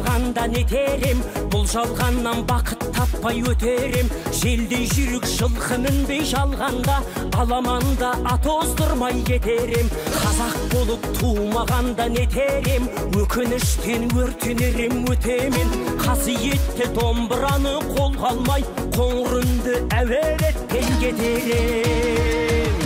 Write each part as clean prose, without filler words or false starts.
тумаганда нетерем, бұл жалғаннан бақыт таппай өтерем. Желдей жүрік жылқы мінбей жалғанда, аламанда ат оздырмай кетерем. Қазақ болып тумағанда нетерем, өкініштен өртенерем өтемен. Қасиетті домбыраны қолға алмай, қоңыр үнді әуелеттен кетерем.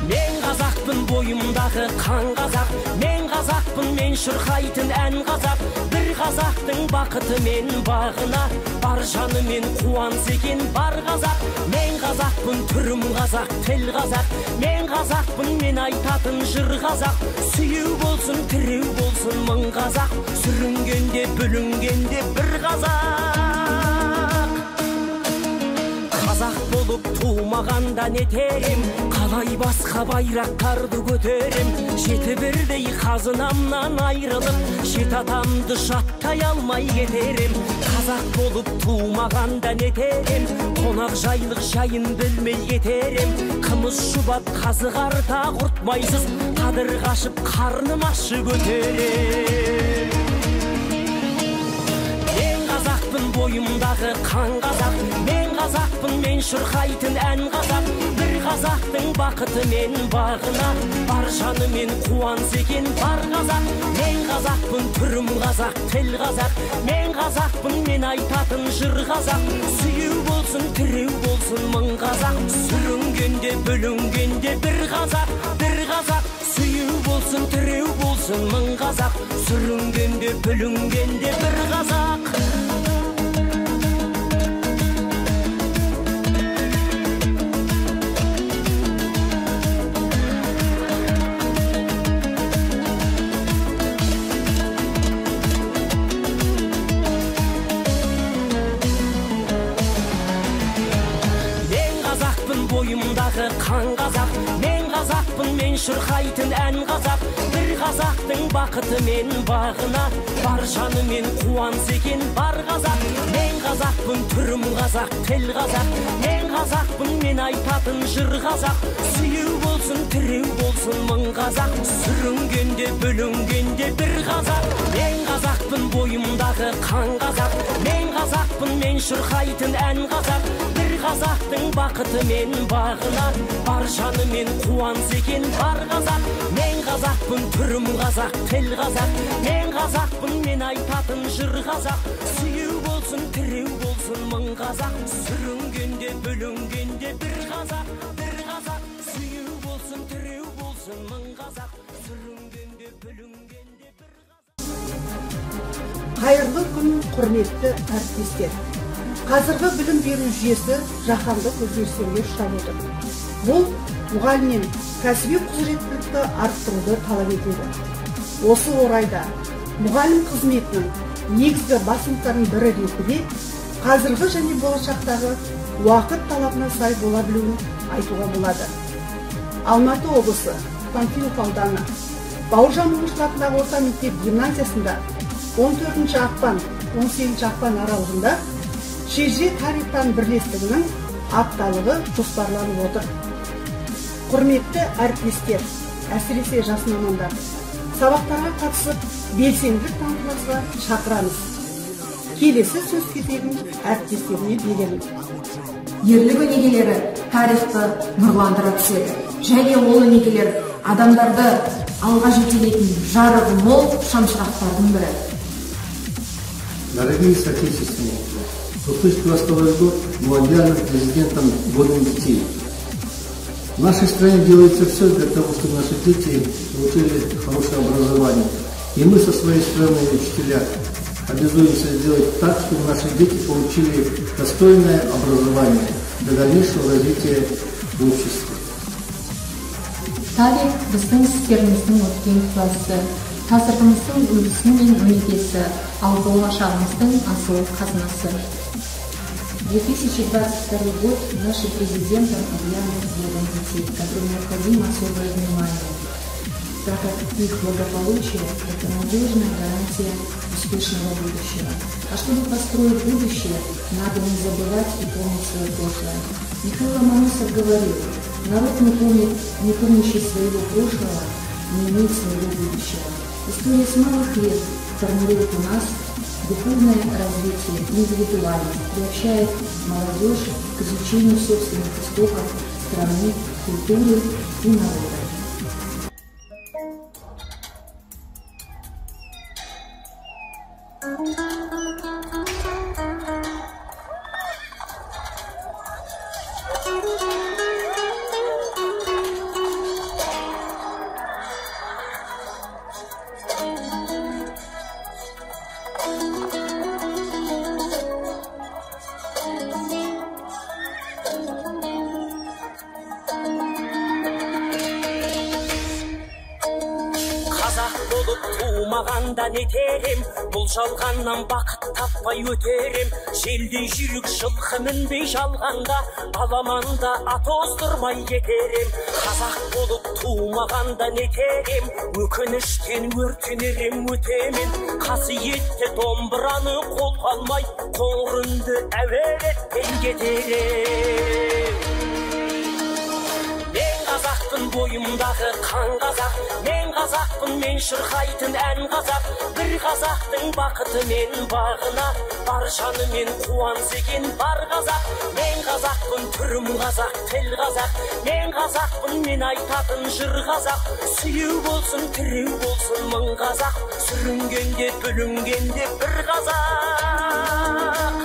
Мен қазақпын, бойымдағы қан қазақ, мен қазақпын, мен шырқайтын ән қазақ. Бір қазақтың бақыты мен бағына, бар жаны мен қуанса екен бар қазақ. Мен қазақпын, түрім қазақ, тіл қазақ, мен қазақпын, мен айтатын жыр қазақ. Сүйеу болсын, тіреу болсын мың қазақ, сүрінгенде бүлінгенде бір қазақ. Қазақ болып тумағанда нетерем, қалай басқа байрақтарды көтерем. Жеті бірдей қазынамнан айрылып, жет атамды жаттай алмай кетерем. Қазақ болып тумағанда нетерем, қонақ жайлық жайын білмей кетерем. Қымыз шұбап қазы қарта құртмайсыз, қадыр қашып қарным ашып өтерем. Мен қазақпын, бойымдағы қан қазақ, мен қазақпын, мен шырқайтын ән қазақ. Бір қазақтың бақыты мен бағына, бар жаны мен қуанса екен бар қазақ. Мен қазақпын, түрім қазақ, тіл қазақ, мен қазақпын, мен айтатын жыр қазақ. Сүйеу болсын, тіреу болсын мың қазақ, сүрінгенде бүлінгенде бір қазақ, бір қазақ. Сүйеу болсын, тіреу болсын мың қазақ, сүрінгенде бүлінгенде бір қазақ. Бойымдағы қан қазақ, мен қазақпын, мен шырқайтын ән қазақ. Бір қазақтың бақыты мен бағына, бар жаны мен қуанса екен бар қазақ. Мен қазақпын, түрім қазақ, тіл қазақ, мен қазақпын, мен айтатын жыр қазақ. Сүйеу болсын, тіреу болсын мың қазақ, сүрінгенде бүлінгенде бір қазақ. Мен қазақпын, бойымдағы қан қазақ, мен қазақпын, мен шырқайтын ән қазақ. Бір қазақтың бақыты мен бағына, бар жаны мен қуанса екен бар қазақ. Мен қазақпын, түрім қазақ, тіл қазақ, мен қазақпын, мен айтатын жыр қазақ. Сүйеу болсын, тіреу болсын мың қазақ, сүрінгенде бүлінгенде бір қазақ, бір қазақ. Сүйеу болсын, тіреу болсын мың қазақ, сүрінгенде бүлінгенде бір қазақ. Қайырлы күн, құрметті әріптестер. Қазіргі білім беру жүйесі жаһандық өзгерістерге ұшырап отыр. Бұл мұғалімнен кәсіби құзыреттілікті арттыруды талап етеді. Осы орайда мұғалім қызметінің негізгі басымдықтарының бірі ретінде қазіргі және болашақтағы уақыт талабына сай бола білуін айтуға болады. Алматы облысы, Панфилов ауданы, Бауыржан Момышұлы атындағы орта мектеп гимназиясында 14 ақпан, 18 ақпан аралығында ШЖ тарихтан бірлестігінің апталығы жоспарланып отыр. Құрметті әріптестер, әсіресе жас мамандар, сабақтарға қатысып, белсенділік танытуға шақырамыз. Келесі сөз кезегін әріптестеріне береміз. Ерлік өнегелері тарихты нұрландыра түседі. Және ол өнегелер адамдарды алға жетелейтін жарығы мол шамшырақтардың бірі. Дорогие соотечественники, 2022 год был объявлен президентом годом детей. В нашей стране делается все для того, чтобы наши дети получили хорошее образование. И мы со своей стороны, учителя, обязуемся сделать так, чтобы наши дети получили достойное образование для дальнейшего развития в обществе. Тарих біздің істеріміздің өткен куәсі, қазіргіміздің үлгісі мен өнегесі, ал болашағымыздың асыл қазынасы. 2022 год нашим президентом объявлен годом детей, которым необходимо особое внимание, так как их благополучие – это надежная гарантия успешного будущего. А чтобы построить будущее, надо не забывать и помнить свое прошлое. Михаил Ломоносов говорил: народ, не помнящий своего прошлого, не имеет своего будущего. История с малых лет формирует у нас духовное развитие, индивидуальность, приобщает молодежь к изучению собственных истоков страны, культуры и народа. Туумаганда нетерем, бұл жалғаннан бақыт таппай өтерем. Желдей жүрік жылқы мінбей жалғанда, аламанда ат оздырмай кетерем. Қазақ болып туумаганда нетерем, өкініштен өртенерем өтемен. Қасиетті домбыраны қолға алмай, қоңыр үнді әуелеттен кетерем. Қазақпын бойымдағы қан қазақ, мен қазақпын, мен шырқайтын ән қазақ. Бір қазақтың бақыты мен бағына, бар жанымен қуанса екен бар қазақ. Мен қазақпын, түрім қазақ, тіл қазақ, мен қазақпын, мен айтатын жыр қазақ. Сүйеу болсын, тіреу болсын мың қазақ, сүрінгенде бүлінгенде бір қазақ.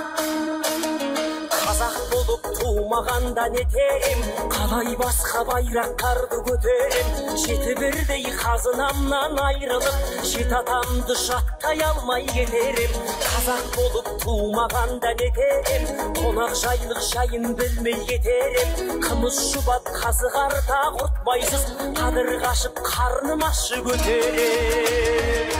Қазақ болып туумаганда нетерем, қалай басқа байрақтарды көтерем. Жеті бірдей қазынамнан айрылып, жеті атамды жаттай алмай кетерем. Қазақ болып туумаганда нетерем, қонақ жайлық жайын білмей кетерем. Қымыз шұбат қазы қарта құртмайсыз, қадыр қашып қарным ащы көтерем.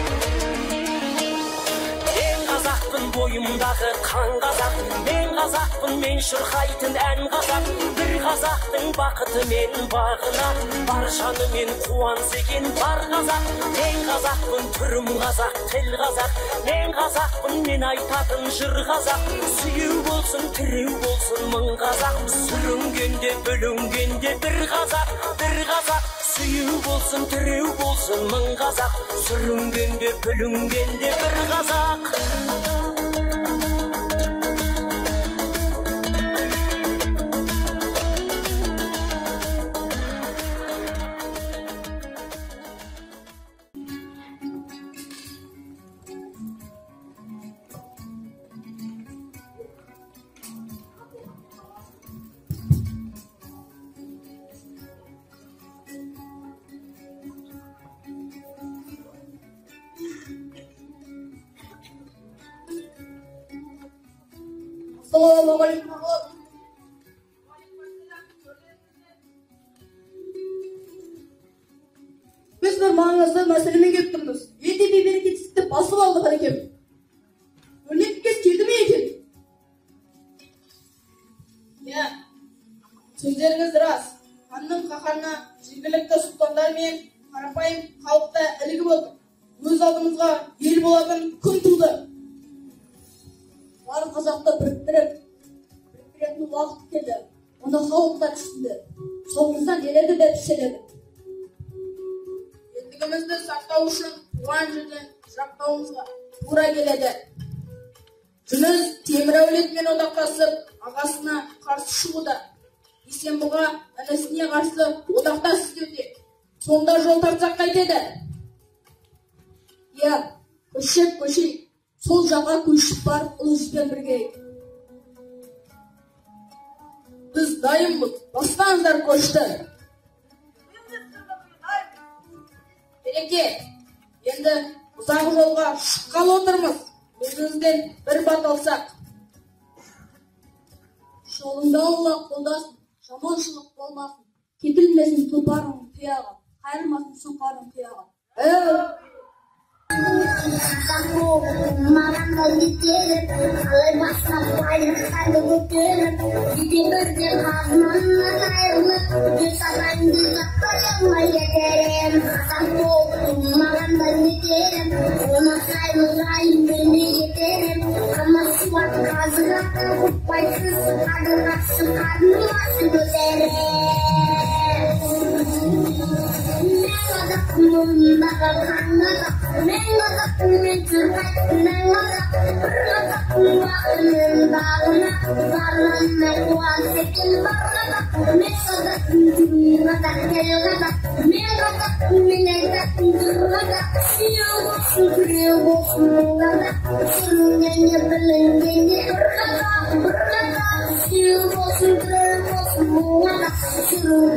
Қазақпын бойымдағы қан қазақ, мен қазақпын, мен шырқайтын ән қазақ. Бір қазақтың бақыты мен бағына, бар жанымен қуанса екен бар қазақ. Мен қазақпын, түрім қазақ, тіл қазақ, мен қазақпын, мен айтатын жыр қазақ. Сүйеу болсын, тіреу болсын мың қазақ, сүрінгенде бүлінгенде бір қазақ, бір қазақ. Сүйеу болсын, тіреу болсын мың қазақ, сүрінгенде бүлінгенде бір қазақ. Assalamualaikum. Biz bir mağazada meseleme getirdik. Yedi bir bereketsizlikte basıp aldık harekem. Örnek kez girdi mi ekin? Ya, sözleriniz rast. Hanның қаһарына жергілікті сұлтандар мен қарапайым халықта ілігіп отыр. Өз алдымызға ел болатын күн туды. Бар қазақты біріктіретін уақыт келді. Оны халықта түсінді. Соңымыздан еледі деп сенеді. Елдігімізді сақтау үшін туған жерді жақтауымызға тура келеді. Жүніс темір әулетімен одақтасып, ағасына қарсы шығуда. Есенбұға інісіне қарсы одақтас істеуде. Сонда жол тартсақ қайтеді. Я, көшейік. Сол жаққа көшіп бар ұлы жүзбен бірге. Біз дайынбыз, бастаңыздар көшті. Береке, енді ұзақ жолға шыққалы отырмыз. Өзіңізден бір бат алсақ. Жолыңда Алла қолдасын, жаманшылық болмасын. Кетілмесін тұлпарың тұяға, қайырмасын сұңқарың тұяға. Maranga getirir, alay başına paylaşlardı götürür. Gidimirdi kazmanlar ayrılıp, bir sabancı yapayama yeterim. Hasan kovdum, maranga getirir, ona saygılayım beni yeterim. Ama suat kazırakta kutpaysız, kadın aksın kadın aşı göterim. Ne kadar kumunda kalkanına Suruh